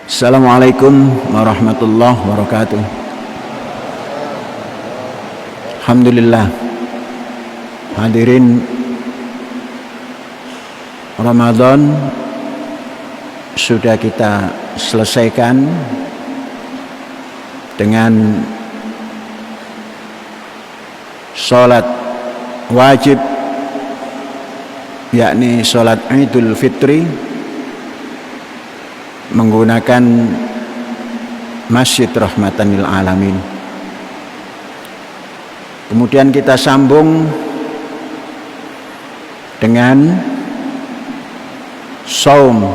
Assalamualaikum warahmatullahi wabarakatuh. Alhamdulillah, hadirin Ramadan sudah kita selesaikan dengan sholat wajib, yakni sholat Idul Fitri, menggunakan Masjid Rahmatan lil Alamin. Kemudian kita sambung dengan saum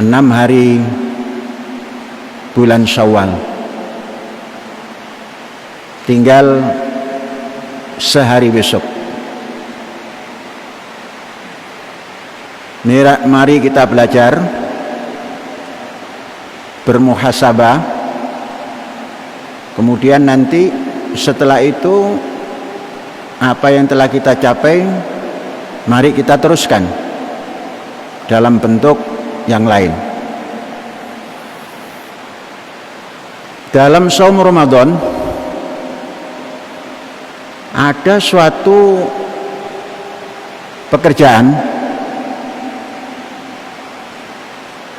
6 hari bulan Syawal. Tinggal sehari besok. Mari kita belajar bermuhasabah. Kemudian nanti setelah itu apa yang telah kita capai, mari kita teruskan dalam bentuk yang lain. Dalam saum Ramadan ada suatu pekerjaan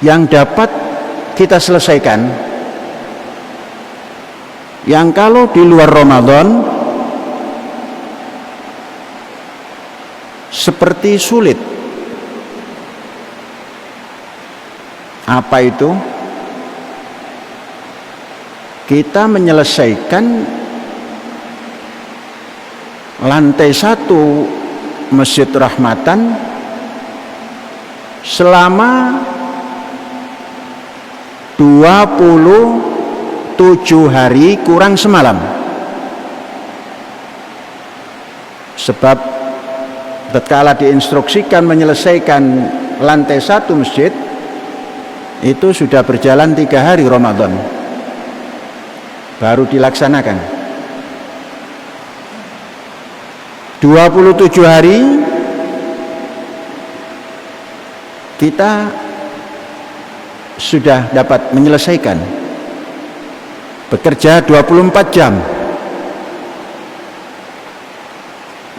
yang dapat kita selesaikan, yang kalau di luar Ramadan seperti sulit. Apa itu? Kita menyelesaikan lantai 1 Masjid Rahmatan selama 27 hari kurang semalam. Sebab tatkala diinstruksikan menyelesaikan lantai 1 masjid, itu sudah berjalan 3 hari Ramadan baru dilaksanakan. 27 hari kita sudah dapat menyelesaikan, bekerja 24 jam,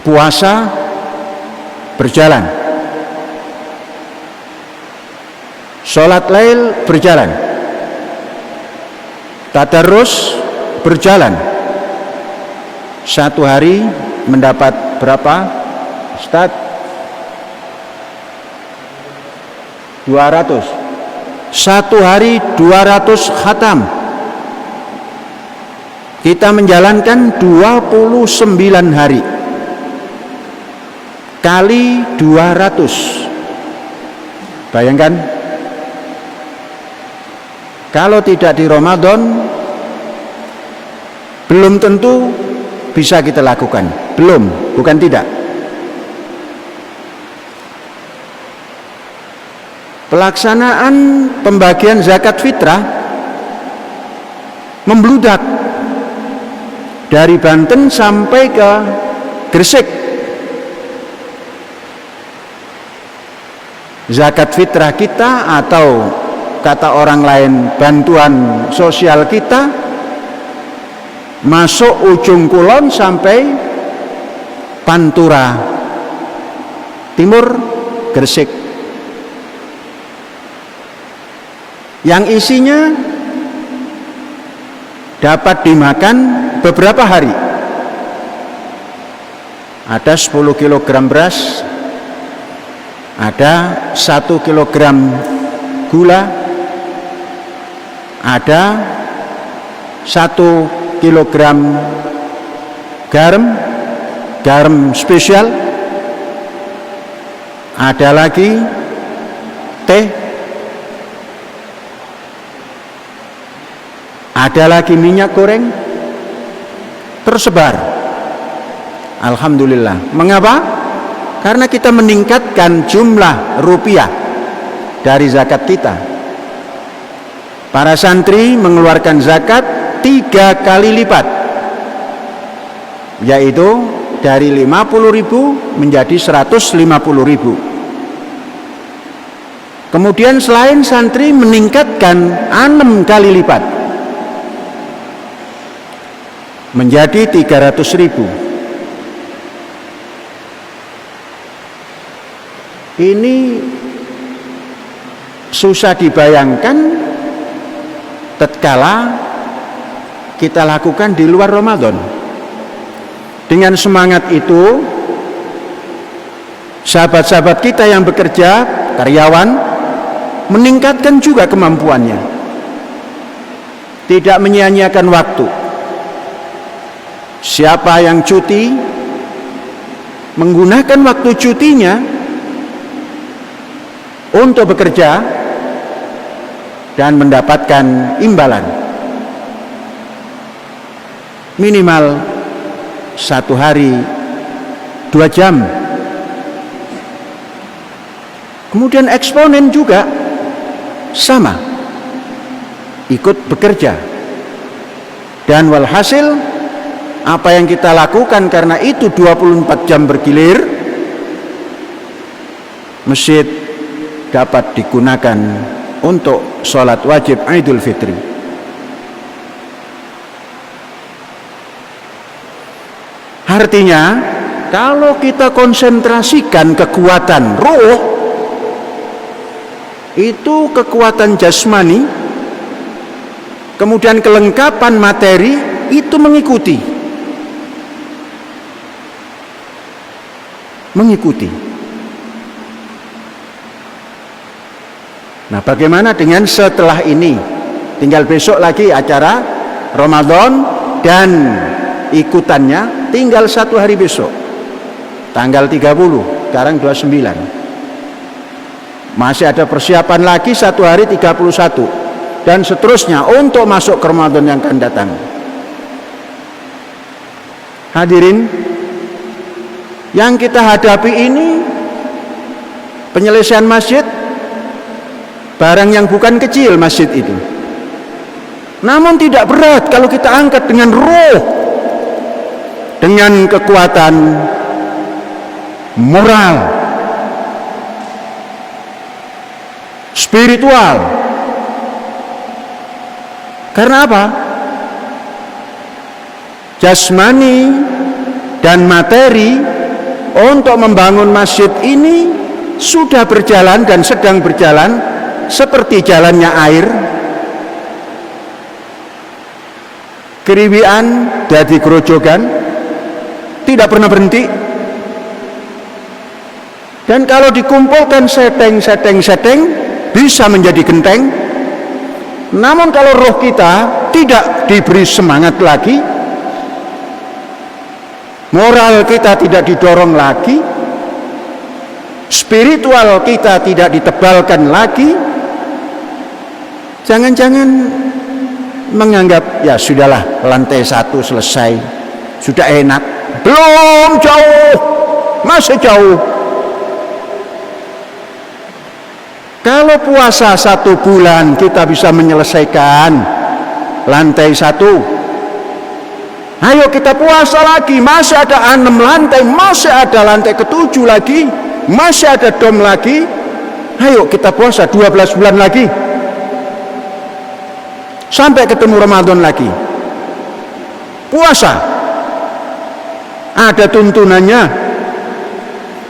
puasa berjalan, sholat lail berjalan, tadarus berjalan. 1 hari mendapat berapa, Ustaz? 200. 1 hari 200 khatam. Kita menjalankan 29 hari kali 200. Bayangkan, kalau tidak di Ramadan belum tentu bisa kita lakukan. Belum, bukan tidak. Pelaksanaan pembagian zakat fitrah membludak dari Banten sampai ke Gresik. Zakat fitrah kita, atau kata orang lain bantuan sosial kita, masuk ujung kulon sampai Pantura Timur, Gresik, yang isinya dapat dimakan beberapa hari. Ada 10 kg beras, ada 1 kg gula, ada 1 kg garam spesial, ada lagi teh, ada lagi minyak goreng, tersebar. Alhamdulillah. Mengapa? Karena kita meningkatkan jumlah rupiah dari zakat kita. Para santri mengeluarkan zakat 3 kali lipat, yaitu dari 50.000 menjadi 150.000. Kemudian selain santri meningkatkan 6 kali lipat menjadi 300.000. Ini susah dibayangkan tatkala kita lakukan di luar Ramadan. Dengan semangat itu, sahabat-sahabat kita yang bekerja, karyawan, meningkatkan juga kemampuannya, tidak menyia-nyiakan waktu. Siapa yang cuti, menggunakan waktu cutinya untuk bekerja dan mendapatkan imbalan minimal 1 hari 2 jam. Kemudian eksponen juga sama, ikut bekerja, dan walhasil apa yang kita lakukan karena itu 24 jam bergilir, masjid dapat digunakan untuk sholat wajib Idul Fitri. Artinya kalau kita konsentrasikan kekuatan roh, itu kekuatan jasmani, kemudian kelengkapan materi itu mengikuti. Nah, bagaimana dengan setelah ini? Tinggal besok lagi acara Ramadan dan ikutannya tinggal 1 hari besok, tanggal 30, sekarang 29. Masih ada persiapan lagi 1 hari 31 dan seterusnya untuk masuk ke Ramadan yang akan datang. Hadirin, yang kita hadapi ini penyelesaian masjid, barang yang bukan kecil masjid itu. Namun tidak berat kalau kita angkat dengan roh, dengan kekuatan moral, spiritual. Karena apa? Jasmani dan materi untuk membangun masjid ini sudah berjalan dan sedang berjalan seperti jalannya air. Keriwian dadi grojogan, tidak pernah berhenti. Dan kalau dikumpulkan seteng bisa menjadi genteng. Namun kalau roh kita tidak diberi semangat lagi, moral kita tidak didorong lagi, spiritual kita tidak ditebalkan lagi, jangan-jangan menganggap ya sudahlah, lantai 1 selesai, sudah enak. Belum, jauh, masih jauh. Kalau puasa 1 bulan kita bisa menyelesaikan lantai 1, ayo kita puasa lagi, masih ada 6 lantai, masih ada lantai ke-7 lagi, masih ada dom lagi. Ayo kita puasa 12 bulan lagi sampai ketemu Ramadan lagi. Puasa ada tuntunannya.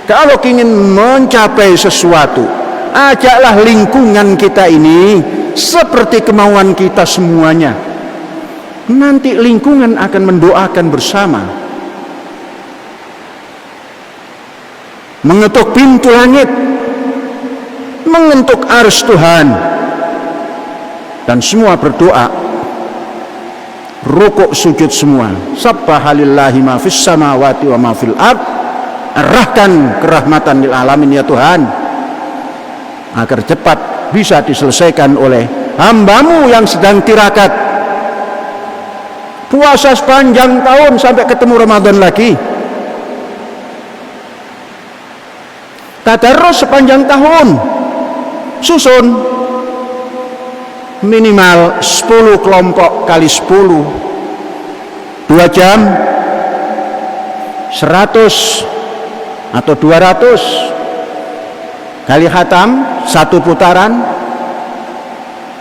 Kalau ingin mencapai sesuatu, ajaklah lingkungan kita ini seperti kemauan kita semuanya. Nanti lingkungan akan mendoakan bersama. Mengetuk pintu langit, mengetuk arsy Tuhan, dan semua berdoa, rukuk sujud semua. Sabbahalillahi ma fis samawati wa ma fil ard. Arahkan kerahmatan lil alamin ya Tuhan, agar cepat bisa diselesaikan oleh hambamu yang sedang tirakat. Puasa sepanjang tahun sampai ketemu Ramadan lagi. Tadarus sepanjang tahun, susun minimal 10 kelompok kali 10, 2 jam, 100 atau 200. kali khatam 1 putaran,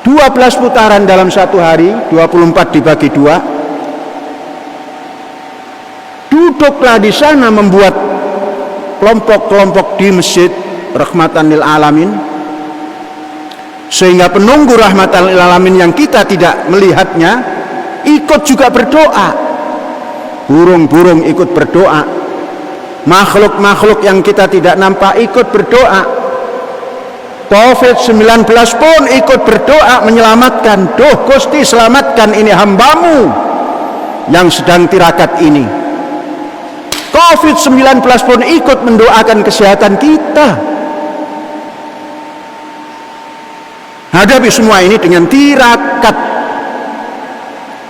12 putaran dalam 1 hari, 24 dibagi 2. Duduklah di sana membuat kelompok-kelompok di masjid rahmatan lil alamin, sehingga penunggu rahmatan lil alamin yang kita tidak melihatnya ikut juga berdoa. Burung-burung ikut berdoa, makhluk-makhluk yang kita tidak nampak ikut berdoa. COVID-19 pun ikut berdoa menyelamatkan. Duh Gusti, selamatkan ini hambamu yang sedang tirakat ini. COVID-19 pun ikut mendoakan kesehatan kita. Hadapi semua ini dengan tirakat,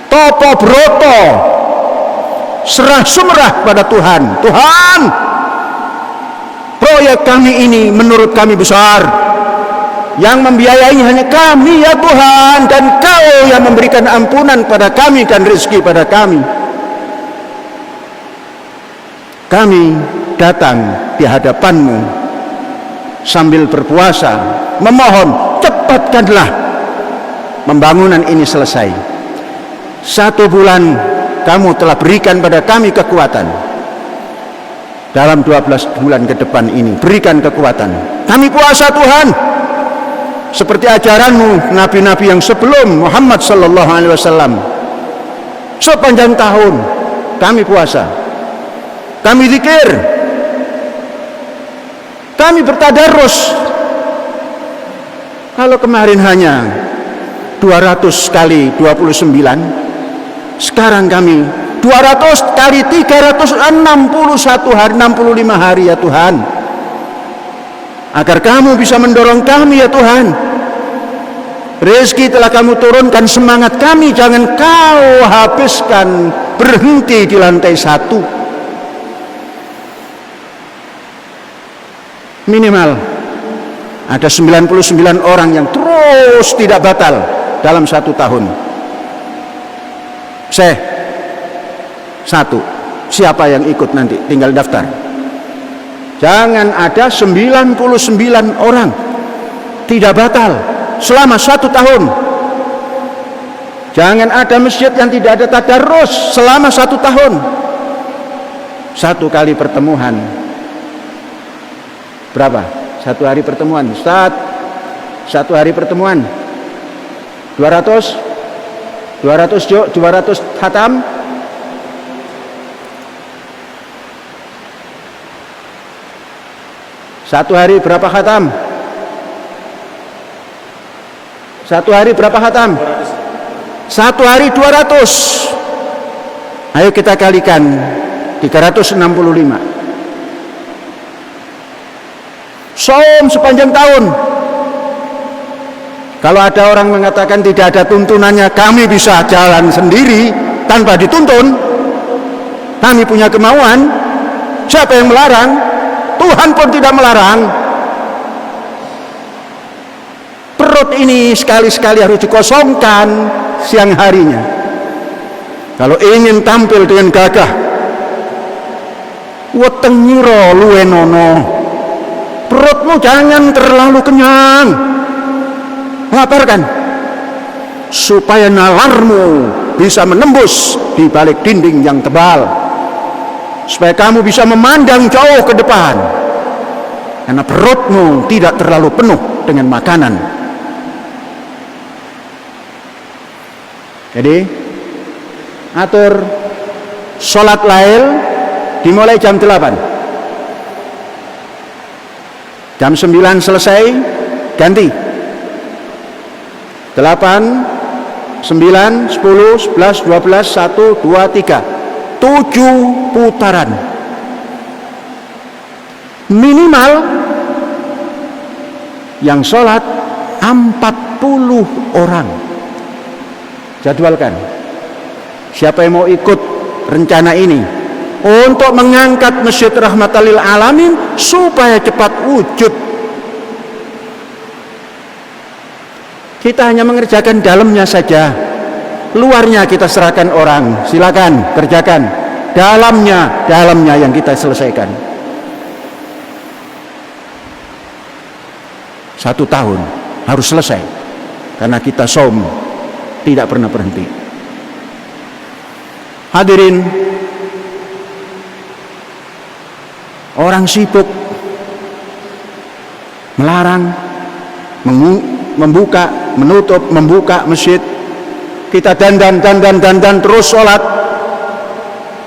topo broto, serah sumerah pada Tuhan. Tuhan, proyek kami ini menurut kami besar, yang membiayainya hanya kami ya Tuhan, dan Kau yang memberikan ampunan pada kami dan rezeki pada kami. Kami datang di hadapan-Mu sambil berpuasa, memohon cepatkanlah pembangunan ini selesai. 1 bulan Kamu telah berikan pada kami kekuatan. Dalam 12 bulan ke depan ini berikan kekuatan. Kami puasa Tuhan, seperti ajaran-Mu nabi-nabi yang sebelum Muhammad sallallahu alaihi wasallam. Sepanjang tahun kami puasa, kami zikir, kami bertadarus. Kalau kemarin hanya 200 kali 29, sekarang kami 200 kali 361 hari, 65 hari ya Tuhan. Agar Kamu bisa mendorong kami ya Tuhan. Rezeki telah Kamu turunkan, semangat kami jangan Kau habiskan berhenti di lantai 1. Minimal ada 99 orang yang terus tidak batal dalam 1 tahun. Syekh 1, siapa yang ikut nanti tinggal daftar. Jangan ada 99 orang tidak batal selama 1 tahun. Jangan ada masjid yang tidak ada tadarus selama 1 tahun. 1 kali pertemuan berapa? 1 hari pertemuan, Ustaz. 1 hari pertemuan 200 juk, 200 khatam. Satu hari berapa khatam? 1 hari berapa khatam? 1 hari 200. Ayo kita kalikan 365. Som sepanjang tahun. Kalau ada orang mengatakan tidak ada tuntunannya, kami bisa jalan sendiri tanpa dituntun. Kami punya kemauan. Siapa yang melarang? Tuhan pun tidak melarang. Perut ini sekali-sekali harus dikosongkan siang harinya. Kalau ingin tampil dengan gagah, weteng nyiro luwe nono. Perutmu jangan terlalu kenyang. Laparkan supaya nalarmu bisa menembus di balik dinding yang tebal, supaya kamu bisa memandang jauh ke depan, karena perutmu tidak terlalu penuh dengan makanan. Jadi atur sholat lail dimulai jam 8, jam 9 selesai ganti 8, 9, 10, 11, 12, 1, 2, 3, 7 putaran. Minimal yang sholat 40 orang. Jadwalkan. Siapa yang mau ikut rencana ini untuk mengangkat Masjid Rahmatan lil Alamin supaya cepat wujud. Kita hanya mengerjakan dalamnya saja, luarnya kita serahkan orang. Silakan kerjakan. Dalamnya yang kita selesaikan. 1 tahun harus selesai, karena kita saum tidak pernah berhenti. Hadirin, orang sibuk melarang, membuka, menutup, membuka masjid. Kita dandan terus sholat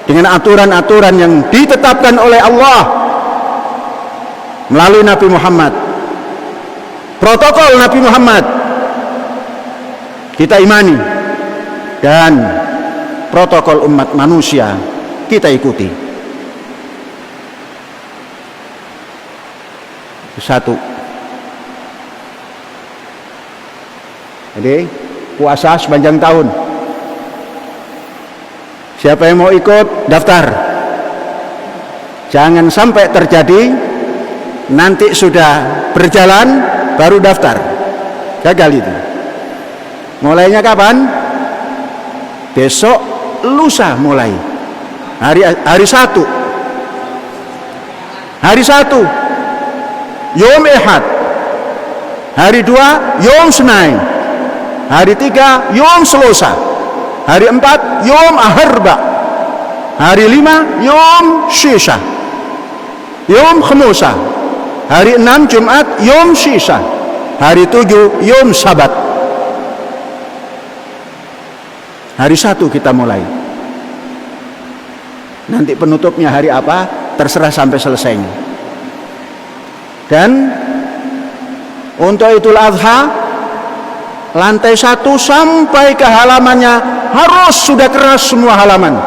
dengan aturan-aturan yang ditetapkan oleh Allah melalui Nabi Muhammad. Protokol Nabi Muhammad kita imani, dan protokol umat manusia kita ikuti. Satu. Jadi puasa sepanjang tahun. Siapa yang mau ikut, daftar. Jangan sampai terjadi nanti sudah berjalan baru daftar. Gagal itu. Mulainya kapan? Besok, lusa mulai. Hari Sabtu. Hari 1 Yom Ehad. Hari 2 Yom Senain. Hari 3 Yom Selasa. Hari 4 Yom Aharba. Hari 5 Yom Sisa. Yom Khamusa. Hari 6 Jumat Yom Sisa. Hari 7 Yom Sabat. Hari 1 kita mulai. Nanti penutupnya hari apa, terserah sampai selesainya. Dan untuk Idul Adha, lantai 1 sampai ke halamannya harus sudah keras semua halaman.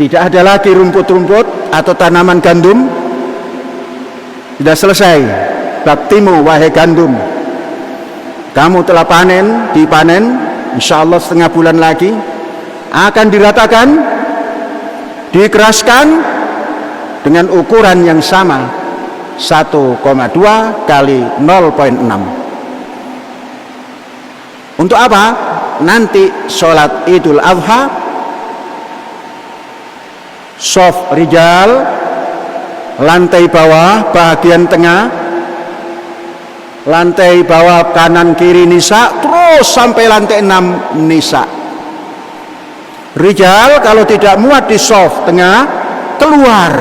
Tidak ada lagi rumput-rumput atau tanaman gandum. Sudah selesai. Baktimu wahai gandum, kamu telah dipanen, insya Allah setengah bulan lagi akan diratakan, dikeraskan dengan ukuran yang sama, 1,2 kali 0,6. Untuk apa? Nanti sholat Idul Adha, soft rijal, lantai bawah bagian tengah, lantai bawah kanan kiri nisa, terus sampai lantai 6 nisa. Rijal kalau tidak muat di soft tengah, keluar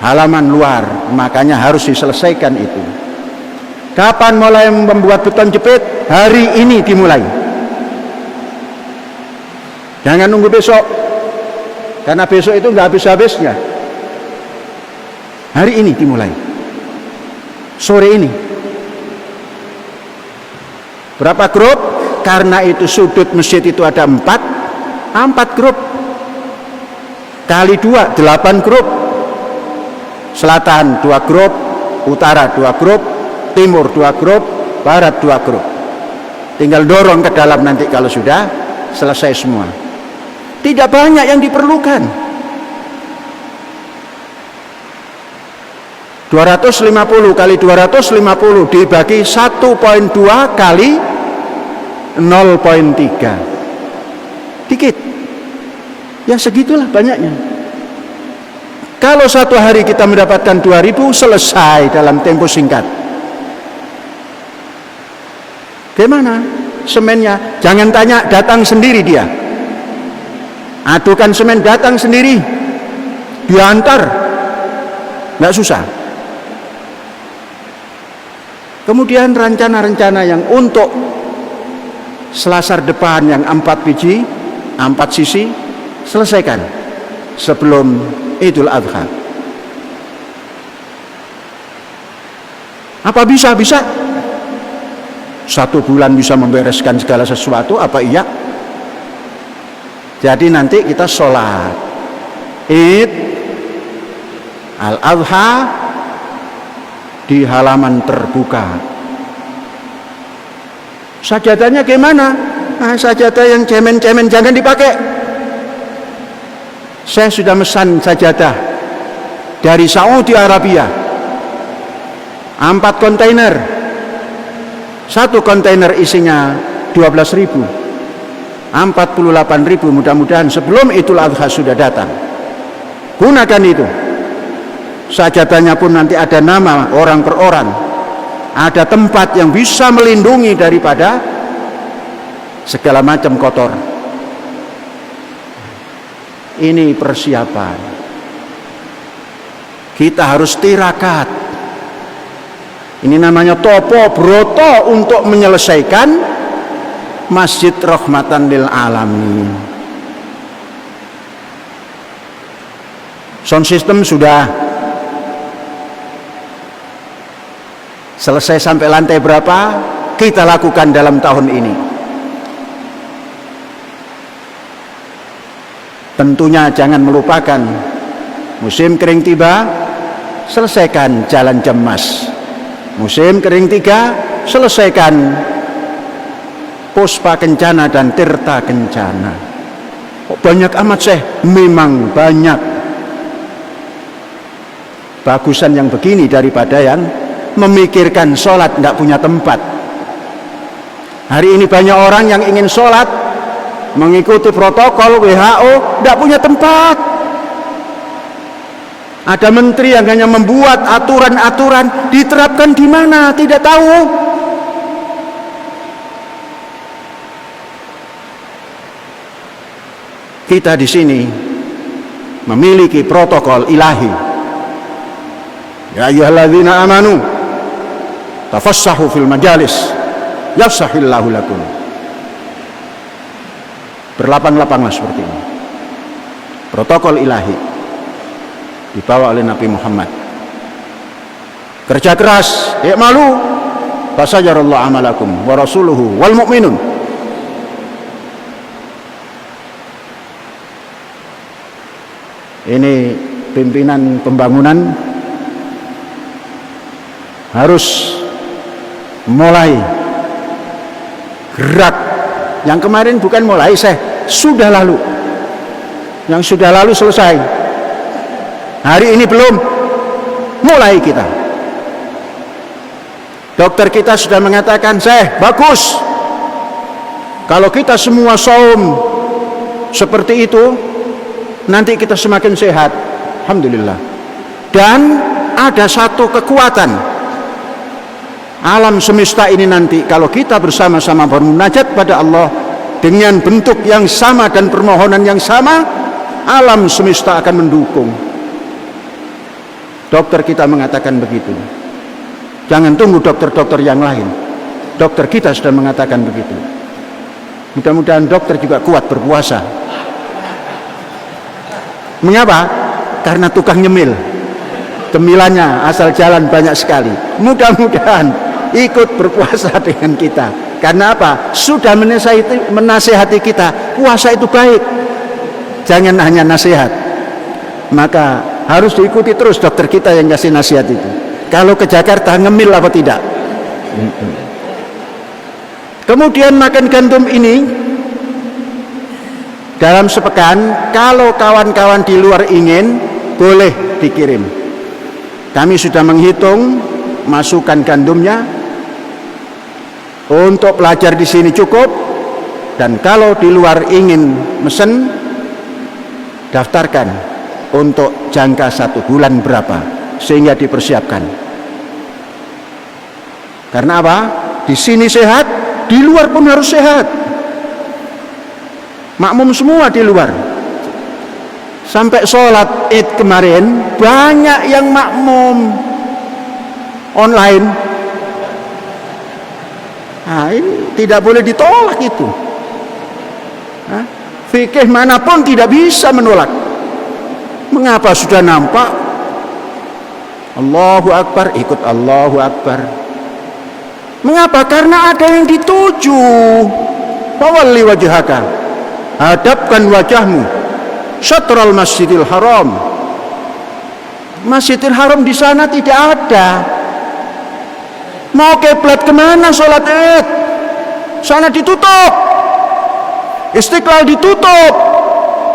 halaman luar, makanya harus diselesaikan itu. Kapan mulai membuat beton jepit? Hari ini dimulai. Jangan nunggu besok, karena besok itu nggak habis-habisnya. Hari ini dimulai. Sore ini. Berapa grup? Karena itu sudut masjid itu ada 4 grup. Kali 2, 8 grup. Selatan 2 grup, utara 2 grup, timur 2 grup, barat 2 grup. Tinggal dorong ke dalam nanti kalau sudah selesai semua. Tidak banyak yang diperlukan. 250 kali 250 dibagi 1,2 kali 0,3. Dikit. Ya segitulah banyaknya. Kalau satu hari kita mendapatkan 2.000, selesai dalam tempo singkat. Gimana semennya? Jangan tanya, datang sendiri dia. Adukan semen, datang sendiri, diantar, nggak susah. Kemudian rencana-rencana yang untuk selasar depan yang 4 biji, 4 sisi, selesaikan sebelum Idul Adha. Apa bisa? Bisa. 1 bulan bisa membereskan segala sesuatu, apa iya? Jadi nanti kita sholat Id Al-Adha di halaman terbuka. Sajadahnya gimana? Nah, sajadah yang cemen-cemen jangan dipakai. Saya sudah mesan sajadah dari Saudi Arabia, 4 kontainer. 1 kontainer isinya 12.000, 48.000. Mudah-mudahan sebelum Idul Adha sudah datang. Gunakan itu. 1 Sajadannya pun nanti ada nama orang per orang. Ada tempat yang bisa melindungi daripada segala macam kotor. Ini persiapan. Kita harus tirakat. Ini namanya topo broto untuk menyelesaikan Masjid Rahmatan lil Alamin. Sound system sudah selesai sampai lantai berapa, kita lakukan dalam tahun ini. Tentunya jangan melupakan musim kering tiba, selesaikan Jalan Jemas. Musim kering tiga, selesaikan Puspa Kencana dan Tirta Kencana. Banyak amat Syekh, memang banyak. Bagusan yang begini daripada yang memikirkan sholat tidak punya tempat. Hari ini banyak orang yang ingin sholat mengikuti protokol WHO, tidak punya tempat. Ada menteri yang hanya membuat aturan-aturan, diterapkan di mana tidak tahu. Kita di sini memiliki protokol ilahi. Ya ayyuhalladzina amanu tafassahu fil majalis yafsahillahu lakum. Berlapang-lapanglah seperti ini. Protokol ilahi dibawa oleh Nabi Muhammad. Kerja keras, i'malu fasajarallahu amalakum wa rasuluhu wal mu'minun. Ini pimpinan pembangunan harus mulai gerak. Yang kemarin bukan mulai, sudah lalu. Yang sudah lalu selesai. Hari ini belum, mulai kita. Dokter kita sudah mengatakan, bagus. Kalau kita semua saum seperti itu, nanti kita semakin sehat. Alhamdulillah. Dan ada satu kekuatan. Alam semesta ini nanti kalau kita bersama-sama bermunajat pada Allah dengan bentuk yang sama dan permohonan yang sama, alam semesta akan mendukung. Dokter kita mengatakan begitu. Jangan tunggu dokter-dokter yang lain. Dokter kita sudah mengatakan begitu. Mudah-mudahan dokter juga kuat berpuasa. Mengapa? Karena tukang nyemil. Cemilannya asal jalan banyak sekali. Mudah-mudahan ikut berpuasa dengan kita. Karena apa? Sudah menasihati kita, puasa itu baik. Jangan hanya nasihat. Maka harus diikuti terus dokter kita yang kasih nasihat itu. Kalau ke Jakarta ngemil apa tidak? Kemudian makan gandum ini dalam sepekan, kalau kawan-kawan di luar ingin, boleh dikirim. Kami sudah menghitung masukan gandumnya. Untuk pelajar di sini cukup, dan kalau di luar ingin mesen, daftarkan untuk jangka 1 bulan berapa, sehingga dipersiapkan. Karena apa? Di sini sehat, di luar pun harus sehat. Makmum semua di luar. Sampai sholat Id kemarin banyak yang makmum online. Nah, ini tidak boleh ditolak itu. Fikih manapun tidak bisa menolak. Mengapa sudah nampak Allahu Akbar, ikut Allahu Akbar. Mengapa? Karena ada yang dituju. Fawalli wajhaka, hadapkan wajahmu syatral Masjidil Haram. Masjidil Haram di sana tidak ada. Mau kiblat kemana sholat Id? Sana ditutup. Istiqlal ditutup.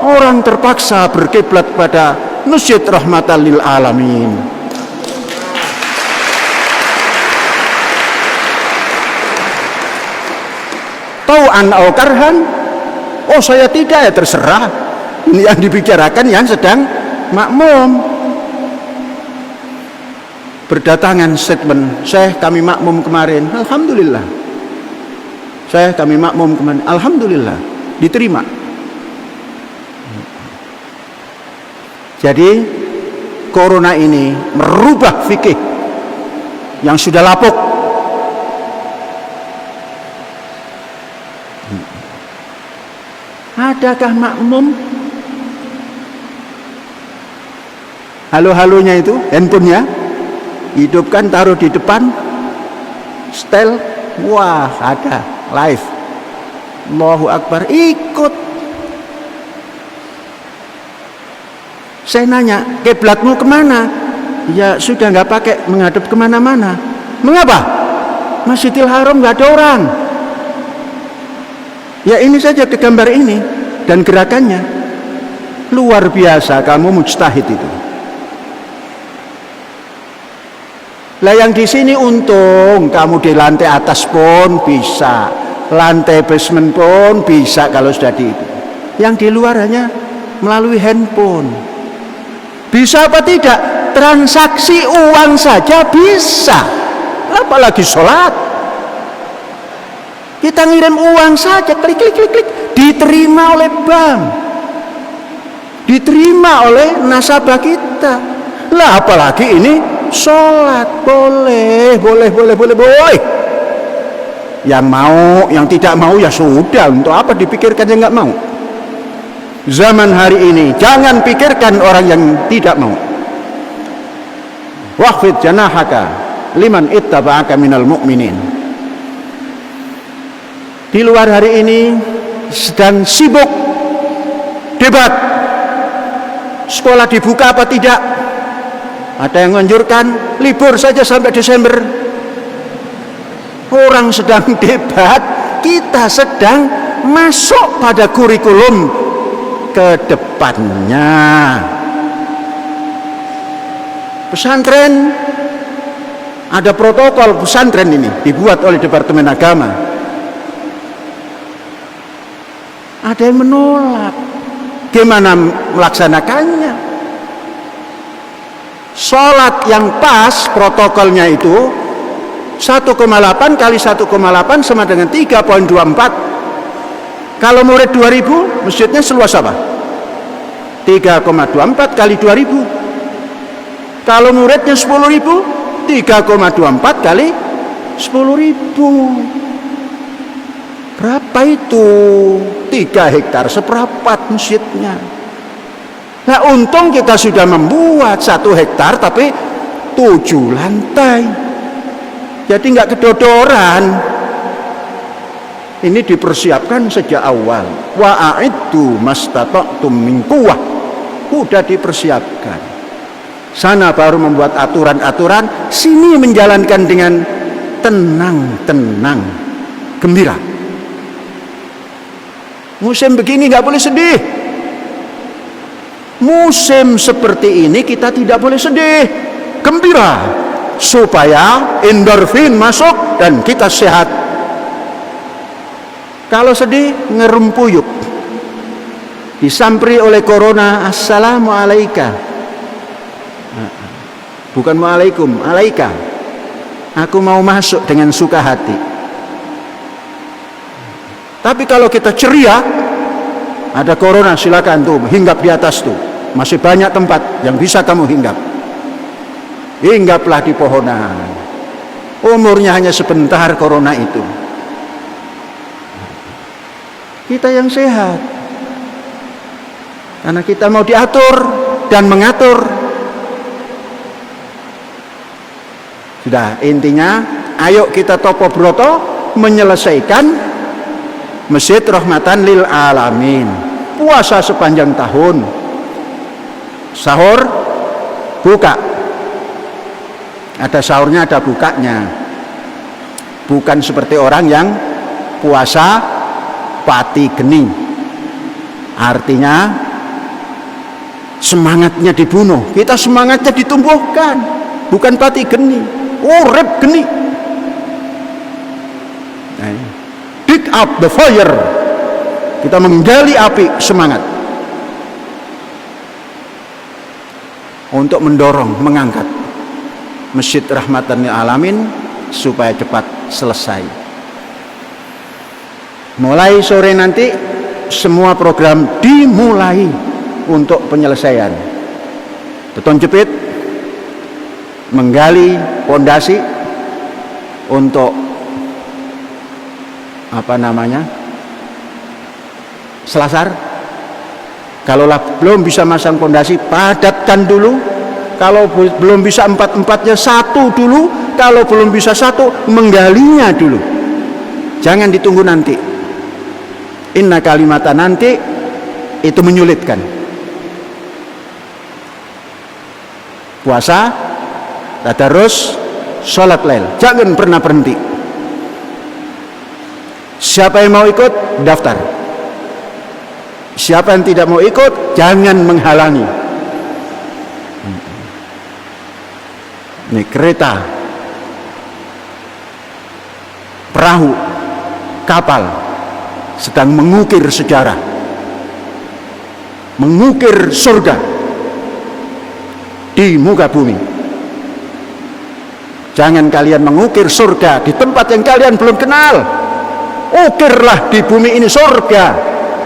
Orang terpaksa berkiblat pada Masjid Rahmatan lil Alamin. Tau'an au karhan. Oh, saya tidak, ya terserah. Ini yang dibicarakan yang sedang makmum. berdatangan statement, Syekh kami makmum kemarin, alhamdulillah. Syekh kami makmum kemarin, alhamdulillah, diterima. Jadi corona ini merubah fikih yang sudah lapuk. Adakah makmum? Halo-halonya itu, handphonenya hidupkan, taruh di depan, setel, wah ada live, Allahu Akbar, ikut. Saya nanya, kiblatmu kemana? Ya sudah nggak pakai menghadap kemana-mana. Mengapa? Masjidil Haram nggak ada orang. Ya ini saja ke gambar ini dan gerakannya luar biasa. Kamu mujtahid itu. Lah yang di sini untung kamu di lantai atas pun bisa, lantai basement pun bisa kalau sudah di itu. Yang di luar hanya melalui handphone. Bisa apa tidak? Transaksi uang saja bisa. Apalagi sholat. Kita ngirim uang saja, klik klik klik klik, diterima oleh bank, diterima oleh nasabah kita. Lah apalagi ini sholat, boleh. Yang mau, yang tidak mau ya sudah. Untuk apa dipikirkan yang nggak mau? Zaman hari ini jangan pikirkan orang yang tidak mau. Waqfid janahaka liman ittaba'aka minal mu'minin. Di luar hari ini sedang sibuk debat sekolah dibuka apa tidak. Ada yang menganjurkan libur saja sampai Desember. Orang sedang debat, kita sedang masuk pada kurikulum ke depannya. Pesantren, ada protokol pesantren ini dibuat oleh Departemen Agama. Ada yang menolak. Gimana melaksanakannya? Sholat yang pas protokolnya itu 1,8 kali 1,8 sama dengan 3,24. Kalau murid 2000, masjidnya seluas apa? 3,24 kali 2000. Kalau muridnya 10.000, 3,24 kali 10.000. Berapa itu? 3 hektar seperempat masjidnya. Nah untung kita sudah membuat 1 hektar tapi 7 lantai. Jadi nggak kedodoran. Ini dipersiapkan sejak awal. Wa a'iddu mastata'tum min quwwah. Sudah dipersiapkan. Sana baru membuat aturan-aturan, sini menjalankan dengan tenang, gembira. Musim begini nggak boleh sedih. Musim seperti ini kita tidak boleh sedih, gembira, supaya endorfin masuk dan kita sehat. Kalau sedih ngerumpuyuk, disamperi oleh corona, assalamualaikum, bukan waalaikum, alaika. Aku mau masuk dengan suka hati. Tapi kalau kita ceria, ada corona, silakan tuh hinggap di atas tuh. Masih banyak tempat yang bisa kamu hinggap. Hinggaplah di pohonan. Umurnya hanya sebentar corona itu. Kita yang sehat. Karena kita mau diatur dan mengatur. Sudah, intinya ayo kita topo broto menyelesaikan Masjid Rahmatan lil Alamin. Puasa sepanjang tahun, sahur buka, ada sahurnya ada bukanya. Bukan seperti orang yang puasa pati geni, artinya semangatnya dibunuh. Kita semangatnya ditumbuhkan, bukan pati geni, urip geni. Pick up the fire. Kita menggali api semangat untuk mendorong, mengangkat. Masjid Rahmatan lil Alamin supaya cepat selesai. Mulai sore nanti semua program dimulai untuk penyelesaian. Beton jepit, menggali pondasi untuk selasar. Kalaulah belum bisa masang pondasi, padatkan dulu. Kalau belum bisa empat-empatnya, satu dulu. Kalau belum bisa satu, menggalinya dulu. Jangan ditunggu nanti. Inna kalimata nanti itu menyulitkan. Puasa, tadarus, sholat lail, jangan pernah berhenti. Siapa yang mau ikut, daftar. Siapa yang tidak mau ikut, jangan menghalangi. Ini kereta, perahu, kapal sedang mengukir sejarah, mengukir surga di muka bumi. Jangan kalian mengukir surga di tempat yang kalian belum kenal. Ukirlah di bumi ini surga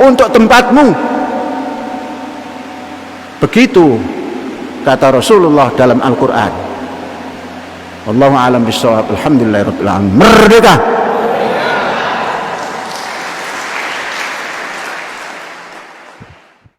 untuk tempatmu. Begitu kata Rasulullah dalam Al-Quran. Wallahu a'lam bishawab. Alhamdulillahirabbil alamin. Merdeka.